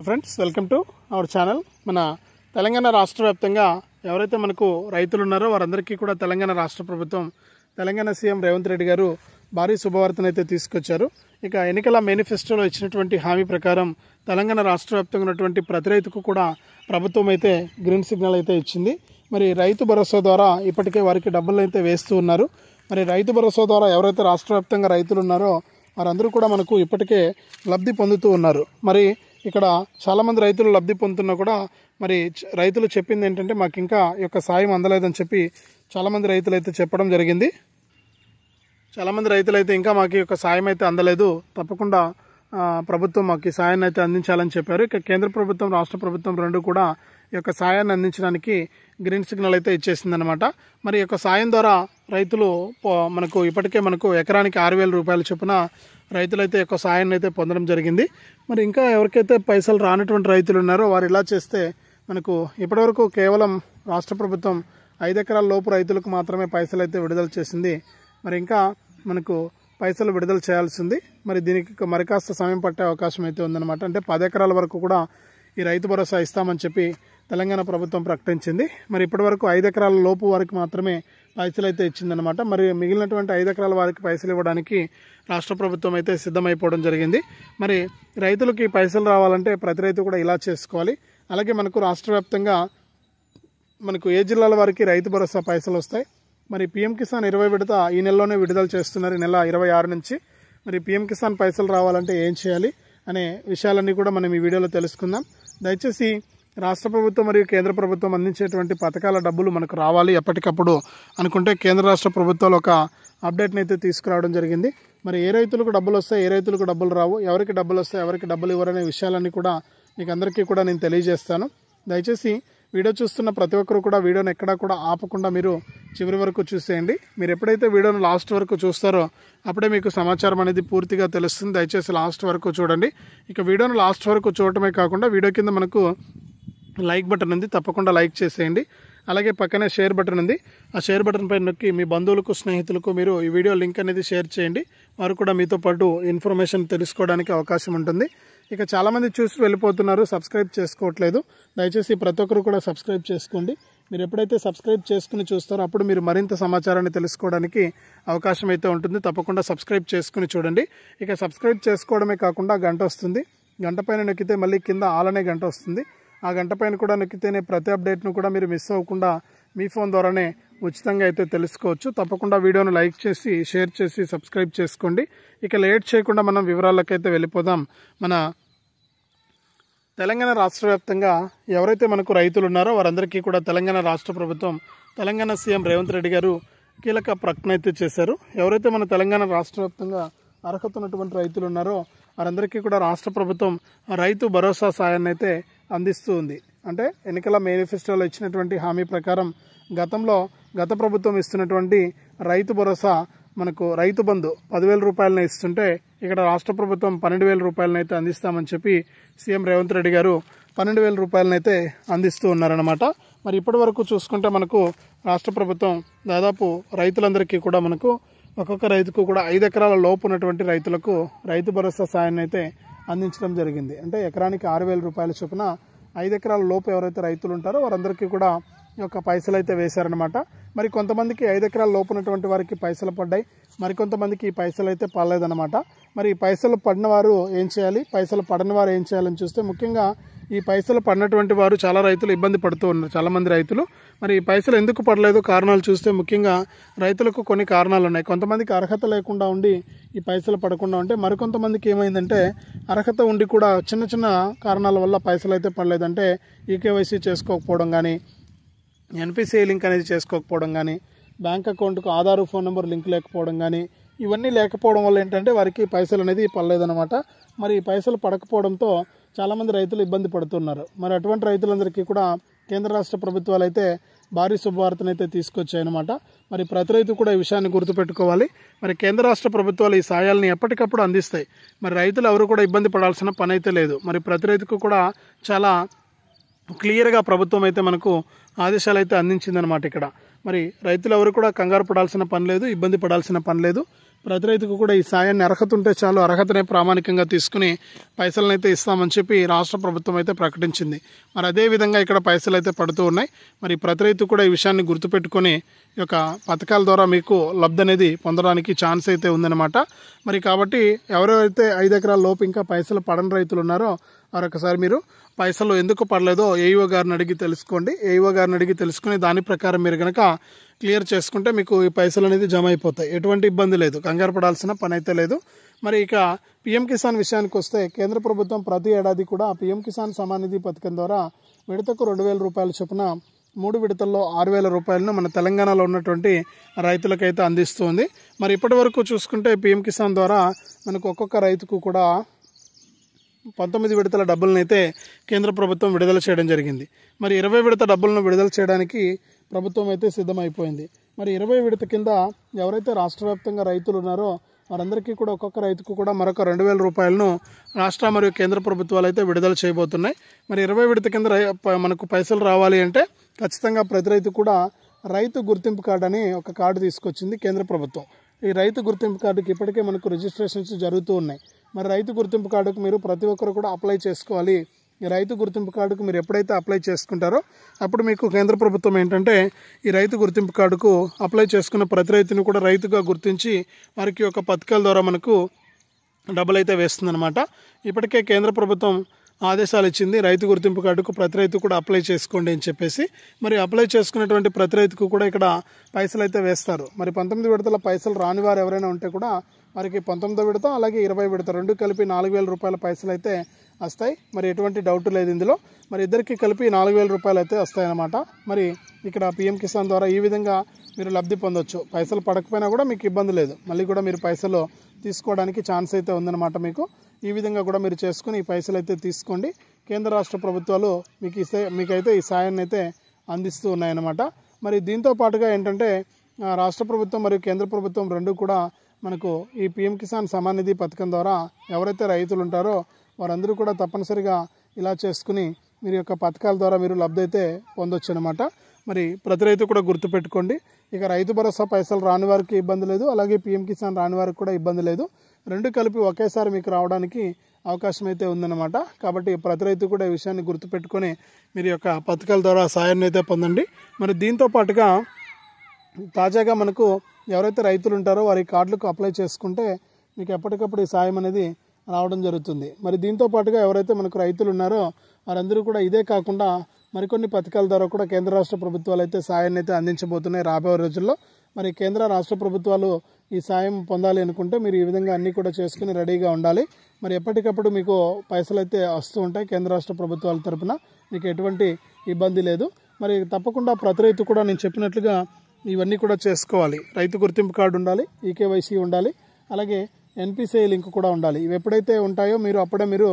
Friends welcome to our channel. మన తెలంగాణ రాష్ట్ర వ్యాప్తంగా ఎవరైతే మనకు రైతులు ఉన్నారో వారందరికీ కూడా తెలంగాణ రాష్ట్ర ప్రభుత్వం తెలంగాణ సీఎం రేవంత్ రెడ్డి గారు భారీ శుభవార్తను అయితే తీసుకొచ్చారు. ఇక ఎన్నికల మేనిఫెస్టోలో ఇచ్చినటువంటి హామీ ప్రకారం తెలంగాణ రాష్ట్ర వ్యాప్తంగా ఉన్నటువంటి ప్రతి రైతుకు కూడా ప్రభుత్వం అయితే గ్రీన్ సిగ్నల్ అయితే ఇచ్చింది. మరి రైతు భరోసా ద్వారా ఇప్పటికే వారికి డబ్బులు అయితే వేస్తూ ఉన్నారు. మరి రైతు భరోసా ద్వారా ఎవరైతే రాష్ట్ర వ్యాప్తంగా రైతులు ఉన్నారో వారందరూ కూడా మనకు ఇప్పటికే లబ్ధి పొందుతూ ఉన్నారు. మరి ఇక్కడ చాలామంది రైతులు లబ్ధి పొందుతున్నా కూడా మరి రైతులు చెప్పింది ఏంటంటే మాకు ఇంకా ఈ యొక్క సాయం అందలేదని చెప్పి చాలామంది రైతులు అయితే చెప్పడం జరిగింది. చాలామంది రైతులు అయితే ఇంకా మాకు ఈ యొక్క సాయం అయితే అందలేదు, తప్పకుండా ప్రభుత్వం మాకు ఈ సాయాన్ని అయితే అందించాలని చెప్పారు. ఇక కేంద్ర ప్రభుత్వం రాష్ట్ర ప్రభుత్వం రెండు కూడా ఈ యొక్క సాయాన్ని అందించడానికి గ్రీన్ సిగ్నల్ అయితే ఇచ్చేసిందనమాట. మరి ఈ యొక్క సాయం ద్వారా రైతులు మనకు ఇప్పటికే ఎకరానికి 6,000 రూపాయల చొప్పున రైతులైతే యొక్క సాయాన్ని అయితే పొందడం జరిగింది. మరి ఇంకా ఎవరికైతే పైసలు రానటువంటి రైతులు ఉన్నారో వారు ఇలా చేస్తే మనకు ఇప్పటివరకు కేవలం రాష్ట్ర ప్రభుత్వం 5 ఎకరాల లోపు రైతులకు మాత్రమే పైసలు అయితే విడుదల చేసింది. మరి ఇంకా మనకు పైసలు విడుదల చేయాల్సింది. మరి దీనికి మరి కాస్త సమయం పట్టే అవకాశం అయితే ఉందన్నమాట. అంటే 10 ఎకరాల వరకు కూడా ఈ రైతు భరోసా ఇస్తామని చెప్పి తెలంగాణ ప్రభుత్వం ప్రకటించింది. మరి ఇప్పటివరకు 5 ఎకరాల లోపు వారికి మాత్రమే పైసలు అయితే ఇచ్చిందనమాట. మరి మిగిలినటువంటి 5 ఎకరాల వారికి పైసలు ఇవ్వడానికి రాష్ట్ర ప్రభుత్వం అయితే సిద్ధమైపోవడం జరిగింది. మరి రైతులకి పైసలు రావాలంటే ప్రతి రైతు కూడా ఇలా చేసుకోవాలి. అలాగే మనకు రాష్ట్ర వ్యాప్తంగా మనకు ఏ జిల్లాల వారికి రైతు భరోసా పైసలు వస్తాయి. మరి పీఎం కిసాన్ 20 విడత ఈ నెలలోనే విడుదల చేస్తున్నారు, ఈ నెల 26 నుంచి. మరి పీఎం కిసాన్ పైసలు రావాలంటే ఏం చేయాలి అనే విషయాలన్నీ కూడా మనం ఈ వీడియోలో తెలుసుకుందాం. దయచేసి రాష్ట్ర ప్రభుత్వం మరియు కేంద్ర ప్రభుత్వం అందించేటువంటి పథకాల డబ్బులు మనకు రావాలి ఎప్పటికప్పుడు అనుకుంటే కేంద్ర రాష్ట్ర ప్రభుత్వాలు ఒక అప్డేట్ని అయితే తీసుకురావడం జరిగింది. మరి ఏ రైతులకు డబ్బులు వస్తాయి, ఏ రైతులకు డబ్బులు రావు, ఎవరికి డబ్బులు వస్తాయి, ఎవరికి డబ్బులు ఇవ్వరనే విషయాలన్నీ కూడా మీకు అందరికీ కూడా నేను తెలియజేస్తాను. దయచేసి వీడియో చూస్తున్న ప్రతి ఒక్కరు కూడా వీడియోని ఎక్కడా కూడా ఆపకుండా మీరు చివరి వరకు చూసేయండి. మీరు ఎప్పుడైతే వీడియోను లాస్ట్ వరకు చూస్తారో అప్పుడే మీకు సమాచారం అనేది పూర్తిగా తెలుస్తుంది. దయచేసి లాస్ట్ వరకు చూడండి. ఇక వీడియోను లాస్ట్ వరకు చూడటమే కాకుండా వీడియో కింద మనకు లైక్ బటన్ ఉంది, తప్పకుండా లైక్ చేసేయండి. అలాగే పక్కనే షేర్ బటన్ ఉంది, ఆ షేర్ బటన్ పైన నొక్కి మీ బంధువులకు స్నేహితులకు మీరు ఈ వీడియో లింక్ అనేది షేర్ చేయండి. వారు కూడా మీతో పాటు ఇన్ఫర్మేషన్ తెలుసుకోవడానికి అవకాశం ఉంటుంది. ఇక చాలామంది చూసి వెళ్ళిపోతున్నారు, సబ్స్క్రైబ్ చేసుకోవట్లేదు. దయచేసి ప్రతి ఒక్కరు కూడా సబ్స్క్రైబ్ చేసుకోండి. మీరు ఎప్పుడైతే సబ్స్క్రైబ్ చేసుకుని చూస్తారో అప్పుడు మీరు మరింత సమాచారాన్ని తెలుసుకోవడానికి అవకాశం అయితే ఉంటుంది. తప్పకుండా సబ్స్క్రైబ్ చేసుకుని చూడండి. ఇక సబ్స్క్రైబ్ చేసుకోవడమే కాకుండా గంట వస్తుంది, గంట పైన నొక్కితే మళ్ళీ కింద ఆల్ అనే గంట వస్తుంది. ఆ గంట పైన కూడా నొక్కితేనే ప్రతి అప్డేట్ను కూడా మీరు మిస్ అవ్వకుండా మీ ఫోన్ ద్వారానే ఉచితంగా అయితే తెలుసుకోవచ్చు. తప్పకుండా వీడియోను లైక్ చేసి షేర్ చేసి సబ్స్క్రైబ్ చేసుకోండి. ఇక లేట్ చేయకుండా మనం వివరాలకైతే వెళ్ళిపోదాం. మన తెలంగాణ రాష్ట్ర వ్యాప్తంగా ఎవరైతే మనకు రైతులు ఉన్నారో వారందరికీ కూడా తెలంగాణ రాష్ట్ర ప్రభుత్వం తెలంగాణ సీఎం రేవంత్ రెడ్డి గారు కీలక ప్రకటన అయితే చేశారు. ఎవరైతే మన తెలంగాణ రాష్ట్ర వ్యాప్తంగా అర్హత ఉన్నటువంటి రైతులు ఉన్నారో వారందరికీ కూడా రాష్ట్ర ప్రభుత్వం రైతు భరోసా సాయాన్ని అయితే అందిస్తూ ఉంది. అంటే ఎన్నికల మేనిఫెస్టోలో ఇచ్చినటువంటి హామీ ప్రకారం గత ప్రభుత్వం ఇస్తున్నటువంటి రైతు భరోసా మనకు రైతు బంధు 10,000 రూపాయలను ఇస్తుంటే ఇక్కడ రాష్ట్ర ప్రభుత్వం 12,000 రూపాయలను అయితే అందిస్తామని చెప్పి సీఎం రేవంత్ రెడ్డి గారు 12,000 రూపాయలను అయితే అందిస్తూ ఉన్నారన్నమాట. మరి ఇప్పటి వరకు చూసుకుంటే మనకు రాష్ట్ర ప్రభుత్వం దాదాపు రైతులందరికీ కూడా మనకు ఒక్కొక్క రైతుకు కూడా 5 ఎకరాల లోపు ఉన్నటువంటి రైతులకు రైతు భరోసా సాయాన్ని అయితే అందించడం జరిగింది. అంటే ఎకరానికి 6,000 రూపాయల చొప్పున 5 ఎకరాల లోపు ఎవరైతే రైతులు ఉంటారో వారందరికీ కూడా ఈ యొక్క పైసలు అయితే వేశారనమాట. మరి కొంతమందికి 5 ఎకరాల లోపు ఉన్నటువంటి వారికి పైసలు పడ్డాయి, మరికొంతమందికి ఈ పైసలు అయితే పడలేదన్నమాట. మరి ఈ పైసలు పడిన వారు ఏం చేయాలి, పైసలు పడని వారు ఏం చేయాలని చూస్తే ముఖ్యంగా ఈ పైసలు పడినటువంటి వారు చాలా రైతులు ఇబ్బంది పడుతూ ఉన్నారు, చాలామంది రైతులు. మరి ఈ పైసలు ఎందుకు పడలేదు కారణాలు చూస్తే ముఖ్యంగా రైతులకు కొన్ని కారణాలు ఉన్నాయి. కొంతమందికి అర్హత లేకుండా ఉండి ఈ పైసలు పడకుండా ఉంటే, మరికొంతమందికి ఏమైందంటే అర్హత ఉండి కూడా చిన్న చిన్న కారణాల వల్ల పైసలు అయితే పడలేదంటే ఈకేవైసీ చేసుకోకపోవడం కానీ, ఎన్పిసిఐ లింక్ అనేది చేసుకోకపోవడం కానీ, బ్యాంక్ అకౌంట్కు ఆధార్ ఫోన్ నెంబర్ లింక్ లేకపోవడం కానీ, ఇవన్నీ లేకపోవడం వల్ల ఏంటంటే వారికి పైసలు అనేది పడలేదన్నమాట. మరి ఈ పైసలు పడకపోవడంతో చాలామంది రైతులు ఇబ్బంది పడుతున్నారు. మరి అటువంటి రైతులందరికీ కూడా కేంద్ర రాష్ట్ర ప్రభుత్వాలు అయితే భారీ శుభవార్తను అయితే తీసుకొచ్చాయన్నమాట. మరి ప్రతి రైతు కూడా ఈ విషయాన్ని గుర్తుపెట్టుకోవాలి. మరి కేంద్ర రాష్ట్ర ప్రభుత్వాలు ఈ సాయాలని ఎప్పటికప్పుడు అందిస్తాయి. మరి రైతులు ఎవరు కూడా ఇబ్బంది పడాల్సిన పని అయితే లేదు. మరి ప్రతి రైతుకు కూడా చాలా క్లియర్గా ప్రభుత్వం అయితే మనకు ఆదేశాలు అయితే అందించిందనమాట. ఇక్కడ మరి రైతులు ఎవరు కూడా కంగారు పడాల్సిన పని లేదు, ఇబ్బంది పడాల్సిన పని లేదు. ప్రతి రైతుకు కూడా ఈ సాయాన్ని అర్హత ఉంటే చాలు, అర్హతనే ప్రామాణికంగా తీసుకుని పైసలను అయితే ఇస్తామని చెప్పి రాష్ట్ర ప్రభుత్వం అయితే ప్రకటించింది. మరి అదే విధంగా ఇక్కడ పైసలు అయితే పడుతూ ఉన్నాయి. మరి ప్రతి రైతు కూడా ఈ విషయాన్ని గుర్తుపెట్టుకొని ఈ యొక్క పథకాల ద్వారా మీకు లబ్ధి అనేది పొందడానికి ఛాన్స్ అయితే ఉందన్నమాట. మరి కాబట్టి ఎవరైతే 5 ఎకరాల లోపు ఇంకా పైసలు పడని రైతులు ఉన్నారో మరొకసారి మీరు పైసలు ఎందుకు పడలేదో ఏఈఓ గారిని అడిగి తెలుసుకోండి. ఏఈఓ గారిని అడిగి తెలుసుకుని దాని ప్రకారం మీరు కనుక క్లియర్ చేసుకుంటే మీకు ఈ పైసలు అనేది జమ అయిపోతాయి. ఎటువంటి ఇబ్బంది లేదు, కంగారు పడాల్సిన పని అయితే లేదు. మరి ఇక పీఎం కిసాన్ విషయానికి వస్తే కేంద్ర ప్రభుత్వం ప్రతి ఏడాది కూడా పీఎం కిసాన్ సమాన్ నిధి పథకం ద్వారా విడతకు 2,000 రూపాయల చొప్పున 3 విడతల్లో 6,000 రూపాయలను మన తెలంగాణలో ఉన్నటువంటి రైతులకైతే అందిస్తుంది. మరి ఇప్పటి వరకు చూసుకుంటే పీఎం కిసాన్ ద్వారా మనకు ఒక్కొక్క రైతుకు కూడా 19 విడతల డబ్బులను అయితే కేంద్ర ప్రభుత్వం విడుదల చేయడం జరిగింది. మరి 20 విడత డబ్బులను విడుదల చేయడానికి ప్రభుత్వం అయితే సిద్ధమైపోయింది. మరి 20 విడత కింద ఎవరైతే రాష్ట్ర వ్యాప్తంగా రైతులు ఉన్నారో వారందరికీ కూడా ఒక్కొక్క రైతుకు కూడా మరొక 2,000 రూపాయలను రాష్ట్ర మరియు కేంద్ర ప్రభుత్వాలు అయితే విడుదల చేయబోతున్నాయి. మరి 20 విడత కింద మనకు పైసలు రావాలి అంటే ఖచ్చితంగా ప్రతి రైతు కూడా రైతు గుర్తింపు కార్డు అని ఒక కార్డు తీసుకొచ్చింది కేంద్ర ప్రభుత్వం. ఈ రైతు గుర్తింపు కార్డుకి ఇప్పటికే మనకు రిజిస్ట్రేషన్స్ జరుగుతూ ఉన్నాయి. మరి రైతు గుర్తింపు కార్డుకు మీరు ప్రతి ఒక్కరు కూడా అప్లై చేసుకోవాలి. ఈ రైతు గుర్తింపు కార్డుకు మీరు ఎప్పుడైతే అప్లై చేసుకుంటారో అప్పుడు మీకు కేంద్ర ప్రభుత్వం ఏంటంటే ఈ రైతు గుర్తింపు కార్డుకు అప్లై చేసుకున్న ప్రతి రైతుని కూడా రైతుగా గుర్తించి వారికి ఒక పథకాల ద్వారా మనకు డబ్బులు అయితే వేస్తుందన్నమాట. ఇప్పటికే కేంద్ర ప్రభుత్వం ఆదేశాలు ఇచ్చింది, రైతు గుర్తింపు కార్డుకు ప్రతి రైతు కూడా అప్లై చేసుకోండి అని చెప్పేసి. మరి అప్లై చేసుకున్నటువంటి ప్రతి రైతుకు కూడా ఇక్కడ పైసలు అయితే వేస్తారు. మరి 19 విడతల పైసలు రాని వారు ఎవరైనా ఉంటే కూడా వారికి 19వ విడత అలాగే 20 విడత రెండు కలిపి 4,000 రూపాయల పైసలు అయితే వస్తాయి. మరి ఎటువంటి డౌట్ లేదు ఇందులో. మరి ఇద్దరికి కలిపి 4,000 రూపాయలు అయితే వస్తాయన్నమాట. మరి ఇక్కడ పీఎం కిసాన్ ద్వారా ఈ విధంగా మీరు లబ్ధి పొందొచ్చు. పైసలు పడకపోయినా కూడా మీకు ఇబ్బంది లేదు, మళ్ళీ కూడా మీరు పైసలు తీసుకోవడానికి ఛాన్స్ అయితే ఉందన్నమాట మీకు. ఈ విధంగా కూడా మీరు చేసుకుని ఈ పైసలు అయితే తీసుకోండి. కేంద్ర రాష్ట్ర ప్రభుత్వాలు మీకైతే ఈ సాయాన్ని అయితే అందిస్తూ ఉన్నాయన్నమాట. మరి దీంతో పాటుగా ఏంటంటే రాష్ట్ర ప్రభుత్వం మరియు కేంద్ర ప్రభుత్వం రెండు కూడా మనకు ఈ పీఎం కిసాన్ సమాన్ నిధి పథకం ద్వారా ఎవరైతే రైతులు ఉంటారో వారందరూ కూడా తప్పనిసరిగా ఇలా చేసుకుని మీరు యొక్క పథకాల ద్వారా మీరు లబ్ధి అయితే పొందొచ్చు అనమాట. మరి ప్రతి రైతు కూడా గుర్తుపెట్టుకోండి, ఇక రైతు భరోసా పైసలు రాని వారికి ఇబ్బంది లేదు, అలాగే పీఎం కిసాన్ రాని వారికి కూడా ఇబ్బంది లేదు. రెండు కలిపి ఒకేసారి మీకు రావడానికి అవకాశం అయితే ఉందన్నమాట. కాబట్టి ప్రతి రైతు కూడా ఈ విషయాన్ని గుర్తుపెట్టుకొని మీరు యొక్క పథకాల ద్వారా సాయాన్ని అయితే పొందండి. మరి దీంతో పాటుగా తాజాగా మనకు ఎవరైతే రైతులు ఉంటారో వారి కార్డులకు అప్లై చేసుకుంటే మీకు ఎప్పటికప్పుడు ఈ సాయం అనేది రావడం జరుగుతుంది. మరి దీంతో పాటుగా ఎవరైతే మనకు రైతులు ఉన్నారో వారందరూ కూడా ఇదే కాకుండా మరికొన్ని పథకాల ద్వారా కూడా కేంద్ర రాష్ట్ర ప్రభుత్వాలు అయితే సాయాన్ని అయితే అందించబోతున్నాయి రాబోయే రోజుల్లో. మరి కేంద్ర రాష్ట్ర ప్రభుత్వాలు ఈ సాయం పొందాలి అనుకుంటే మీరు ఈ విధంగా అన్నీ కూడా చేసుకుని రెడీగా ఉండాలి. మరి ఎప్పటికప్పుడు మీకు పైసలు అయితే వస్తూ ఉంటాయి కేంద్ర రాష్ట్ర ప్రభుత్వాల తరపున, మీకు ఎటువంటి ఇబ్బంది లేదు. మరి తప్పకుండా ప్రతి రైతు కూడా నేను చెప్పినట్లుగా ఇవన్నీ కూడా చేసుకోవాలి. రైతు గుర్తింపు కార్డు ఉండాలి, ఈకేవైసీ ఉండాలి, అలాగే ఎన్పిసిఐ లింక్ కూడా ఉండాలి. ఇవి ఎప్పుడైతే ఉంటాయో మీరు అప్పుడే మీరు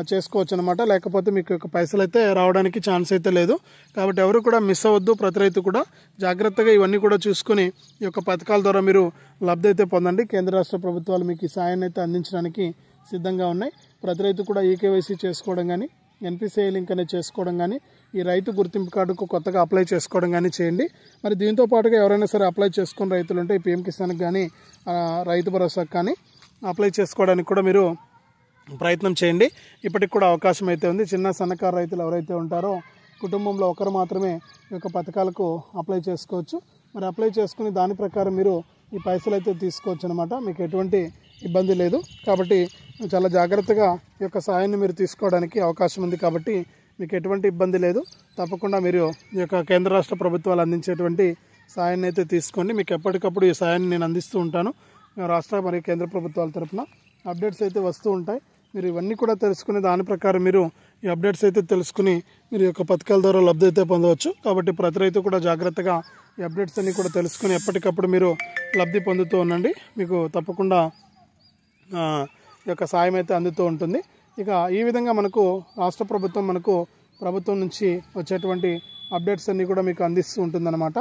చేసుకోవచ్చు అనమాట. లేకపోతే మీకు పైసలు అయితే రావడానికి ఛాన్స్ అయితే లేదు. కాబట్టి ఎవరు కూడా మిస్ అవ్వద్దు. ప్రతి రైతు కూడా జాగ్రత్తగా ఇవన్నీ కూడా చూసుకుని ఈ యొక్క పథకాల ద్వారా మీరు లబ్ధి అయితే పొందండి. కేంద్ర రాష్ట్ర ప్రభుత్వాలు మీకు ఈ సాయాన్ని అయితే అందించడానికి సిద్ధంగా ఉన్నాయి. ప్రతి రైతు కూడా ఈకేవైసీ చేసుకోవడం కానీ, ఎన్పిసిఐ లింక్ అనేది చేసుకోవడం కానీ, ఈ రైతు గుర్తింపు కార్డుకు కొత్తగా అప్లై చేసుకోవడం కానీ చేయండి. మరి దీంతో పాటుగా ఎవరైనా సరే అప్లై చేసుకుని రైతులు ఉంటే ఈ పీఎం కిసాన్కి కానీ రైతు భరోసాకు కానీ అప్లై చేసుకోవడానికి కూడా మీరు ప్రయత్నం చేయండి. ఇప్పటికి కూడా అవకాశం అయితే ఉంది. చిన్న సన్నకారు రైతులు ఎవరైతే ఉంటారో కుటుంబంలో ఒకరు మాత్రమే ఈ యొక్క పథకాలకు అప్లై చేసుకోవచ్చు. మరి అప్లై చేసుకుని దాని ప్రకారం మీరు ఈ పైసలు అయితే తీసుకోవచ్చు అనమాట. మీకు ఎటువంటి ఇబ్బంది లేదు. కాబట్టి చాలా జాగ్రత్తగా ఈ యొక్క సాయాన్ని మీరు తీసుకోవడానికి అవకాశం ఉంది. కాబట్టి మీకు ఎటువంటి ఇబ్బంది లేదు. తప్పకుండా మీరు ఈ యొక్క కేంద్ర రాష్ట్ర ప్రభుత్వాలు అందించేటువంటి సాయాన్ని అయితే తీసుకోండి. మీకు ఎప్పటికప్పుడు ఈ సాయాన్ని నేను అందిస్తూ ఉంటాను. రాష్ట్ర మరియు కేంద్ర ప్రభుత్వాల తరఫున అప్డేట్స్ అయితే వస్తూ ఉంటాయి. మీరు ఇవన్నీ కూడా తెలుసుకుని దాని ప్రకారం మీరు ఈ అప్డేట్స్ అయితే తెలుసుకుని మీరు యొక్క పథకాల ద్వారా లబ్ధి అయితే పొందవచ్చు. కాబట్టి ప్రతి రైతు కూడా జాగ్రత్తగా ఈ అప్డేట్స్ అన్నీ కూడా తెలుసుకుని ఎప్పటికప్పుడు మీరు లబ్ధి పొందుతూ ఉండండి. మీకు తప్పకుండా ఈ యొక్క సాయం అయితే అందుతూ ఉంటుంది. ఇక ఈ విధంగా మనకు రాష్ట్ర ప్రభుత్వం ప్రభుత్వం నుంచి వచ్చేటువంటి అప్డేట్స్ అన్నీ కూడా మీకు అందిస్తూ ఉంటుందన్నమాట.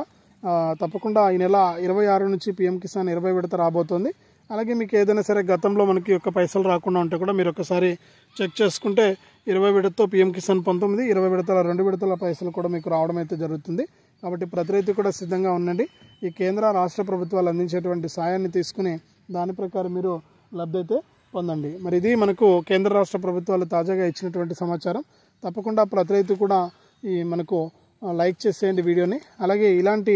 తప్పకుండా ఈ నెల 26 నుంచి పీఎం కిసాన్ 20 విడత రాబోతోంది. అలాగే మీకు ఏదైనా సరే గతంలో మనకి యొక్క పైసలు రాకుండా ఉంటే కూడా మీరు ఒకసారి చెక్ చేసుకుంటే 20 విడతతో పీఎం కిసాన్ 19, 20 విడతల 2 విడతల పైసలు కూడా మీకు రావడం అయితే జరుగుతుంది. కాబట్టి ప్రతి రైతు కూడా సిద్ధంగా ఉండండి. ఈ కేంద్ర రాష్ట్ర ప్రభుత్వాలు అందించేటువంటి సాయాన్ని తీసుకుని దాని ప్రకారం మీరు లబ్ధి అయితే పొందండి. మరి ఇది మనకు కేంద్ర రాష్ట్ర ప్రభుత్వాలు తాజాగా ఇచ్చినటువంటి సమాచారం. తప్పకుండా ప్రతి రైతు కూడా ఈ మనకు లైక్ చేసేయండి వీడియోని. అలాగే ఇలాంటి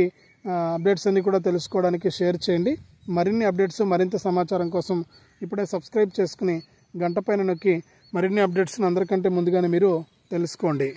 అప్డేట్స్ అన్ని కూడా తెలుసుకోవడానికి షేర్ చేయండి. మరిన్ని అప్డేట్స్ మరింత సమాచారం కోసం ఇప్పుడే సబ్స్క్రైబ్ చేసుకుని గంట పైన నొక్కి మరిన్ని అప్డేట్స్ని అందరికంటే ముందుగానే మీరు తెలుసుకోండి.